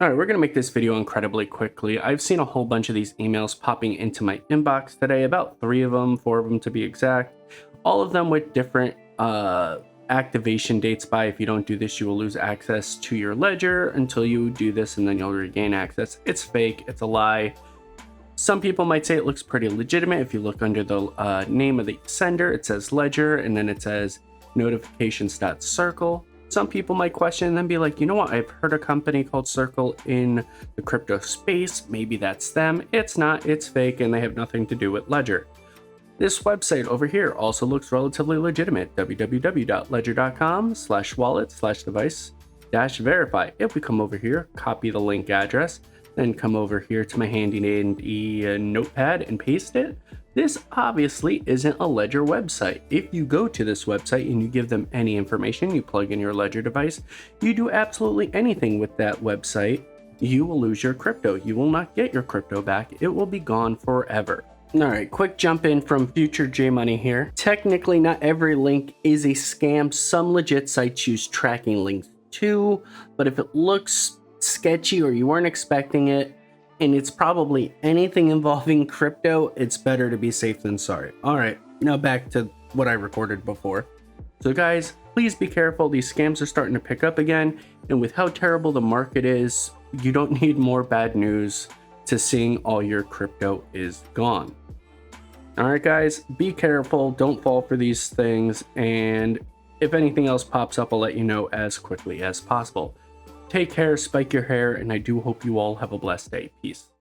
All right, we're going to make this video incredibly quickly. I've seen a whole bunch of these emails popping into my inbox today, about 3 of them, 4 of them to be exact, all of them with different activation dates by if you don't do this, you will lose access to your ledger until you do this, and then you'll regain access. It's fake. It's a lie. Some people might say it looks pretty legitimate. If you look under the name of the sender, it says Ledger, and then it says notifications.circle. Some people might question and then be like, you know what, I've heard a company called Circle in the crypto space. Maybe that's them. It's not, it's fake, and they have nothing to do with Ledger. This website over here also looks relatively legitimate, www.ledger.com/wallet/device-verify. If we come over here, copy the link address, then come over here to my handy dandy notepad and paste it. This obviously isn't a Ledger website. If you go to this website and you give them any information, you plug in your Ledger device, you do absolutely anything with that website, you will lose your crypto. You will not get your crypto back. It will be gone forever. All right, quick jump in from Future J Money here. Technically, not every link is a scam. Some legit sites use tracking links too, but if it looks sketchy or you weren't expecting it, and it's probably anything involving crypto, it's better to be safe than sorry. All right, now back to what I recorded before. So guys, please be careful. These scams are starting to pick up again, and with how terrible the market is, you don't need more bad news to seeing all your crypto is gone. All right, guys, be careful. Don't fall for these things, and if anything else pops up, I'll let you know as quickly as possible. Take care, spike your hair, and I do hope you all have a blessed day. Peace.